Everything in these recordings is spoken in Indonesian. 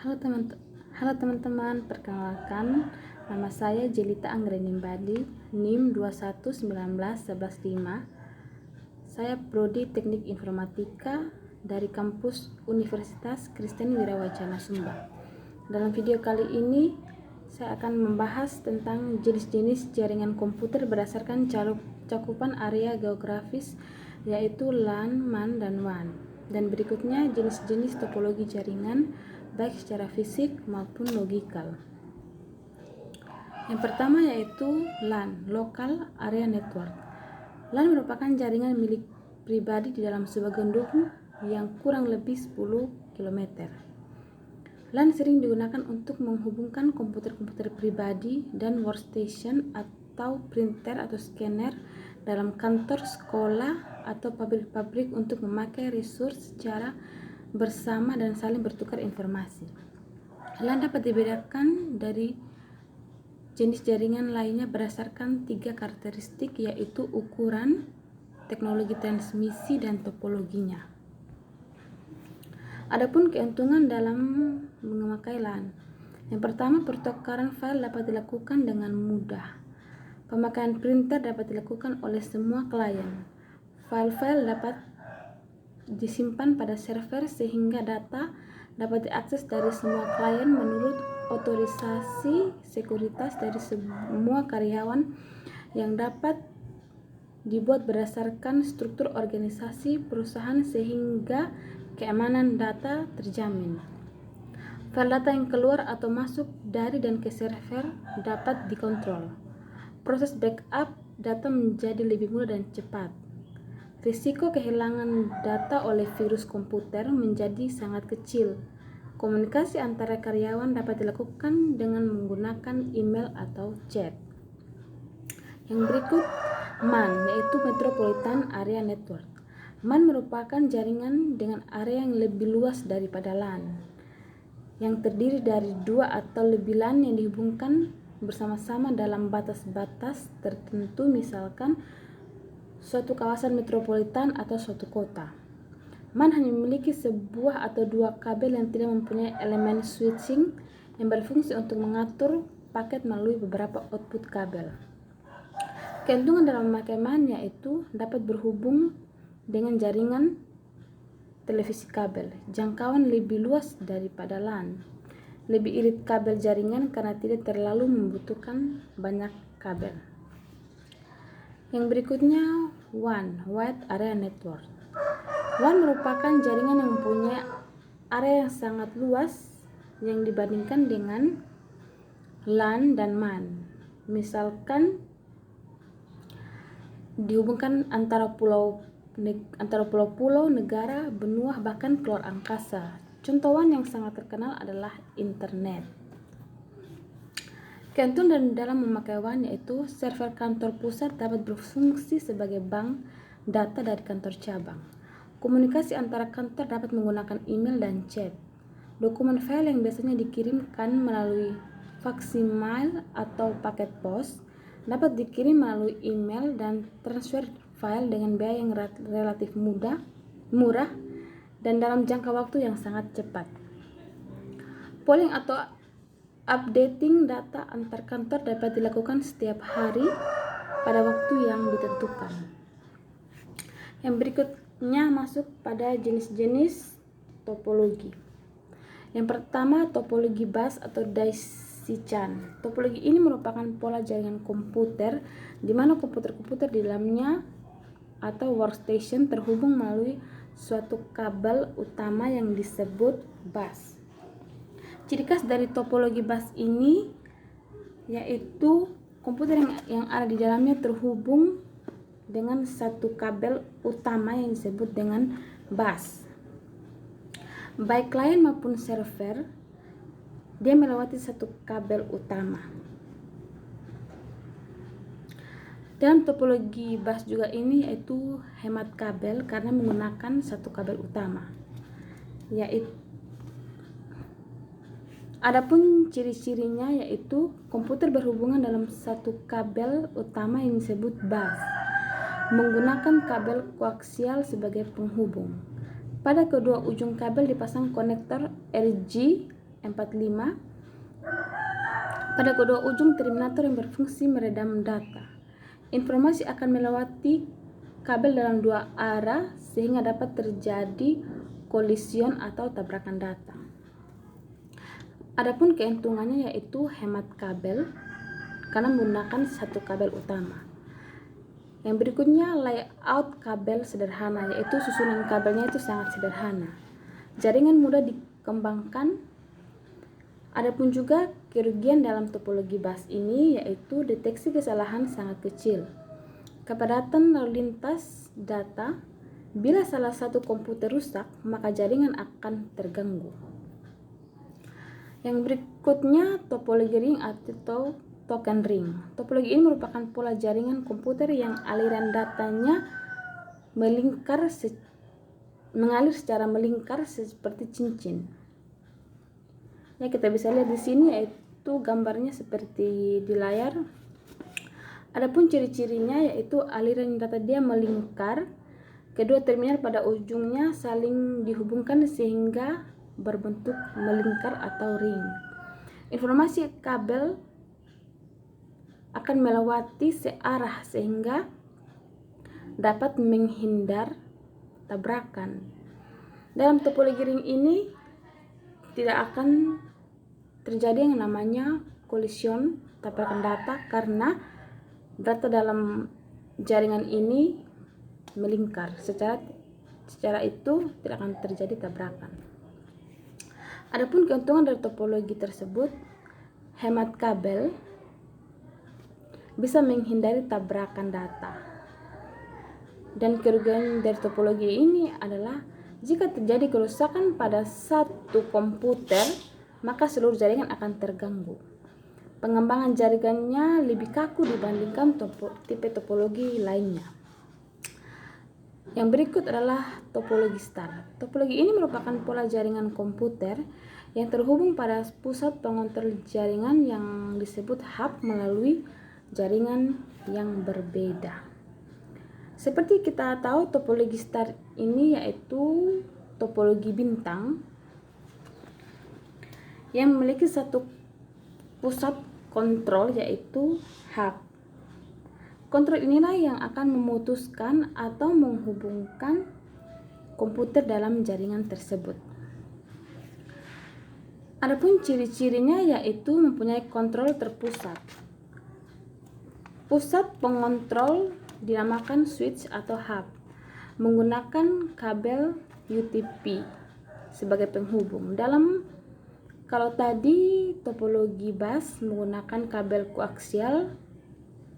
Halo teman Halo teman-teman, perkenalkan nama saya Jelita Anggrenimbaadi, NIM 2119115. Saya prodi Teknik Informatika dari kampus Universitas Kristen Wirawacana Sumba. Dalam video kali ini saya akan membahas tentang jenis-jenis jaringan komputer berdasarkan cakupan area geografis, yaitu LAN, MAN, dan WAN. Dan berikutnya jenis-jenis topologi jaringan baik secara fisik maupun logikal. Yang pertama yaitu LAN, Local Area Network. LAN merupakan jaringan milik pribadi di dalam sebuah gedung yang kurang lebih 10 km. LAN sering digunakan untuk menghubungkan komputer-komputer pribadi dan workstation atau printer atau scanner dalam kantor, sekolah, atau pabrik-pabrik untuk memakai resource secara bersama dan saling bertukar informasi. LAN dapat dibedakan dari jenis jaringan lainnya berdasarkan 3 karakteristik, yaitu ukuran, teknologi transmisi, dan topologinya. Adapun keuntungan dalam memakai LAN. Yang pertama, pertukaran file dapat dilakukan dengan mudah. Pemakaian printer dapat dilakukan oleh semua klien. File-file dapat disimpan pada server sehingga data dapat diakses dari semua klien menurut otorisasi sekuritas dari semua karyawan yang dapat dibuat berdasarkan struktur organisasi perusahaan sehingga keamanan data terjamin. File data yang keluar atau masuk dari dan ke server dapat dikontrol. Proses backup data menjadi lebih mudah dan cepat. Risiko kehilangan data oleh virus komputer menjadi sangat kecil. Komunikasi antara karyawan dapat dilakukan dengan menggunakan email atau chat. Yang berikut, MAN, yaitu Metropolitan Area Network. MAN merupakan jaringan dengan area yang lebih luas daripada LAN, yang terdiri dari 2 atau lebih LAN yang dihubungkan bersama-sama dalam batas-batas tertentu, misalkan suatu kawasan metropolitan atau suatu kota. MAN hanya memiliki sebuah atau 2 kabel yang tidak mempunyai elemen switching yang berfungsi untuk mengatur paket melalui beberapa output kabel. Keuntungan dalam memakai MAN yaitu dapat berhubung dengan jaringan televisi kabel, jangkauan lebih luas daripada LAN, lebih irit kabel jaringan karena tidak terlalu membutuhkan banyak kabel. Yang berikutnya, WAN, Wide Area Network. WAN merupakan jaringan yang mempunyai area yang sangat luas yang dibandingkan dengan LAN dan MAN. Misalkan dihubungkan antara pulau-pulau, negara, benua, bahkan keluar angkasa. Contoh WAN yang sangat terkenal adalah internet. Keuntungan dalam memakai WAN yaitu server kantor pusat dapat berfungsi sebagai bank data dari kantor cabang. Komunikasi antara kantor dapat menggunakan email dan chat. Dokumen file yang biasanya dikirimkan melalui faksimiles atau paket pos dapat dikirim melalui email dan transfer file dengan biaya yang relatif murah dan dalam jangka waktu yang sangat cepat. Polling atau updating data antar kantor dapat dilakukan setiap hari pada waktu yang ditentukan. Yang berikutnya masuk pada jenis-jenis topologi. Yang pertama, topologi bus atau Daisy-chan. Topologi ini merupakan pola jaringan komputer di mana komputer-komputer di dalamnya atau workstation terhubung melalui suatu kabel utama yang disebut bus. Ciri khas dari topologi bus ini yaitu komputer yang ada di dalamnya terhubung dengan satu kabel utama yang disebut dengan bus. Baik klien maupun server, dia melewati satu kabel utama. Dalam topologi bus juga ini yaitu hemat kabel karena menggunakan satu kabel utama. Adapun ciri-cirinya yaitu komputer berhubungan dalam satu kabel utama yang disebut bus, menggunakan kabel koaksial sebagai penghubung. Pada kedua ujung kabel dipasang konektor RJ 45 pada kedua ujung terminator yang berfungsi meredam data. Informasi akan melewati kabel dalam dua arah sehingga dapat terjadi kolision atau tabrakan data. Adapun keuntungannya yaitu hemat kabel karena menggunakan satu kabel utama. Yang berikutnya layout kabel sederhana, yaitu susunan kabelnya itu sangat sederhana. Jaringan mudah dikembangkan. Adapun juga kerugian dalam topologi bus ini yaitu deteksi kesalahan sangat kecil. Kepadatan lalu lintas data, bila salah satu komputer rusak, maka jaringan akan terganggu. Yang berikutnya topologi ring atau token ring. Topologi ini merupakan pola jaringan komputer yang aliran datanya mengalir secara melingkar seperti cincin. Ya, kita bisa lihat di sini yaitu gambarnya seperti di layar. Adapun ciri-cirinya yaitu aliran data dia melingkar, kedua terminal pada ujungnya saling dihubungkan sehingga berbentuk melingkar atau ring. Informasi kabel akan melewati searah sehingga dapat menghindar tabrakan. Dalam topologi ring ini tidak akan terjadi yang namanya kolision tabrakan data karena data dalam jaringan ini melingkar. Secara itu tidak akan terjadi tabrakan. Adapun keuntungan dari topologi tersebut, hemat kabel, bisa menghindari tabrakan data. Dan kerugian dari topologi ini adalah jika terjadi kerusakan pada satu komputer, maka seluruh jaringan akan terganggu. Pengembangan jaringannya lebih kaku dibandingkan tipe topologi lainnya. Yang berikut adalah topologi star. Topologi ini merupakan pola jaringan komputer yang terhubung pada pusat pengontrol jaringan yang disebut hub melalui jaringan yang berbeda. Seperti kita tahu, topologi star ini yaitu topologi bintang yang memiliki satu pusat kontrol yaitu hub. Kontrol inilah yang akan memutuskan atau menghubungkan komputer dalam jaringan tersebut. Adapun ciri-cirinya yaitu mempunyai kontrol terpusat. Pusat pengontrol dinamakan switch atau hub, menggunakan kabel UTP sebagai penghubung. Kalau tadi topologi bus menggunakan kabel koaksial,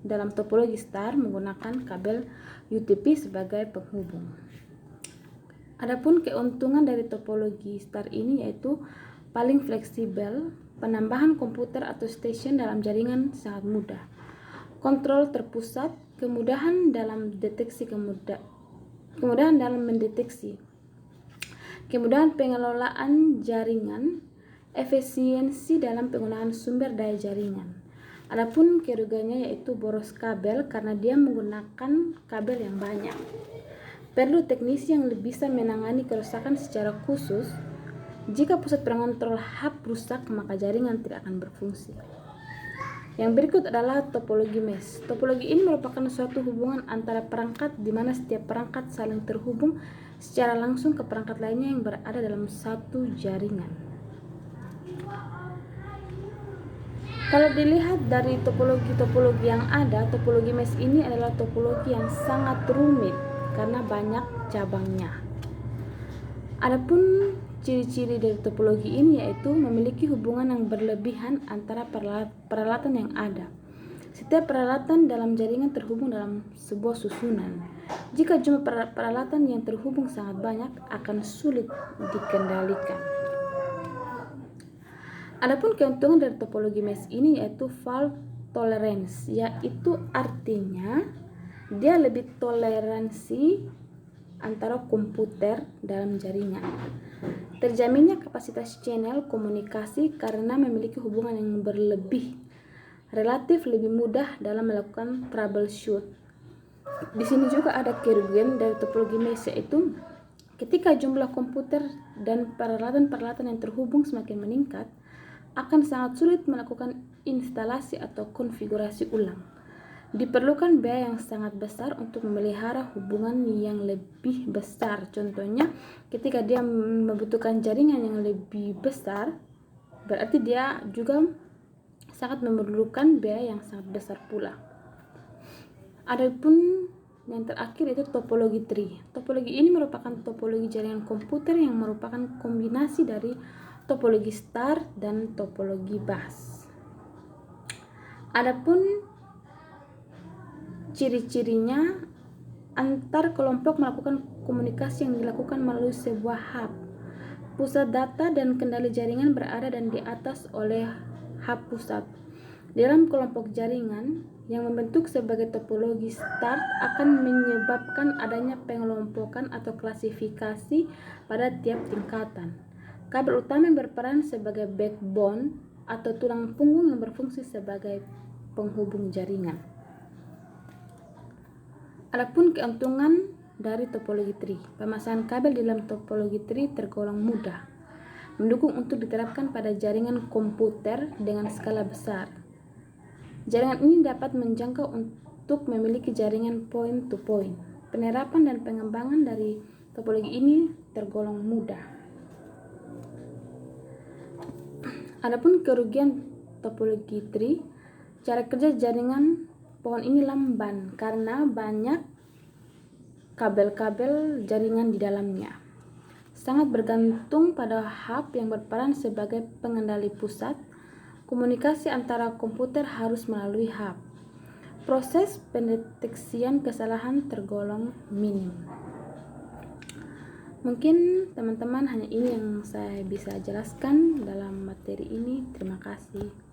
dalam topologi star menggunakan kabel UTP sebagai penghubung. Adapun keuntungan dari topologi star ini yaitu paling fleksibel, penambahan komputer atau stasiun dalam jaringan sangat mudah, kontrol terpusat, kemudahan dalam mendeteksi, kemudahan pengelolaan jaringan, efisiensi dalam penggunaan sumber daya jaringan. Adapun kerugiannya yaitu boros kabel karena dia menggunakan kabel yang banyak. Perlu teknisi yang bisa menangani kerusakan secara khusus. Jika pusat pengontrol hub rusak, maka jaringan tidak akan berfungsi. Yang berikut adalah topologi mesh. Topologi ini merupakan suatu hubungan antara perangkat di mana setiap perangkat saling terhubung secara langsung ke perangkat lainnya yang berada dalam satu jaringan. Kalau dilihat dari topologi yang ada, topologi mesh ini adalah topologi yang sangat rumit karena banyak cabangnya. Adapun ciri-ciri dari topologi ini yaitu memiliki hubungan yang berlebihan antara peralatan yang ada. Setiap peralatan dalam jaringan terhubung dalam sebuah susunan. Jika jumlah peralatan yang terhubung sangat banyak, akan sulit dikendalikan. Adapun keuntungan dari topologi mesh ini yaitu fault tolerance, yaitu artinya dia lebih toleransi antara komputer dalam jaringan. Terjaminnya kapasitas channel komunikasi karena memiliki hubungan yang berlebih, relatif lebih mudah dalam melakukan troubleshoot. Di sini juga ada kerugian dari topologi mesh yaitu ketika jumlah komputer dan peralatan-peralatan yang terhubung semakin meningkat, akan sangat sulit melakukan instalasi atau konfigurasi ulang. Diperlukan biaya yang sangat besar untuk memelihara hubungan yang lebih besar. Contohnya, ketika dia membutuhkan jaringan yang lebih besar, berarti dia juga sangat memerlukan biaya yang sangat besar pula. Adapun yang terakhir itu topologi tree. Topologi ini merupakan topologi jaringan komputer yang merupakan kombinasi dari topologi star dan topologi bus. Adapun ciri-cirinya, antar kelompok melakukan komunikasi yang dilakukan melalui sebuah hub. Pusat data dan kendali jaringan berada dan di atas oleh hub pusat. Dalam kelompok jaringan yang membentuk sebagai topologi start akan menyebabkan adanya pengelompokan atau klasifikasi pada tiap tingkatan. Kabel utama yang berperan sebagai backbone atau tulang punggung yang berfungsi sebagai penghubung jaringan. Adapun keuntungan dari topologi tree. Pemasangan kabel di dalam topologi tree tergolong mudah, mendukung untuk diterapkan pada jaringan komputer dengan skala besar. Jaringan ini dapat menjangkau untuk memiliki jaringan point to point. Penerapan dan pengembangan dari topologi ini tergolong mudah. Adapun kerugian topologi tree, cara kerja jaringan pohon ini lamban karena banyak kabel-kabel jaringan di dalamnya. Sangat bergantung pada hub yang berperan sebagai pengendali pusat. Komunikasi antara komputer harus melalui hub. Proses pendeteksian kesalahan tergolong minim. Mungkin teman-teman hanya ini yang saya bisa jelaskan dalam materi ini. Terima kasih.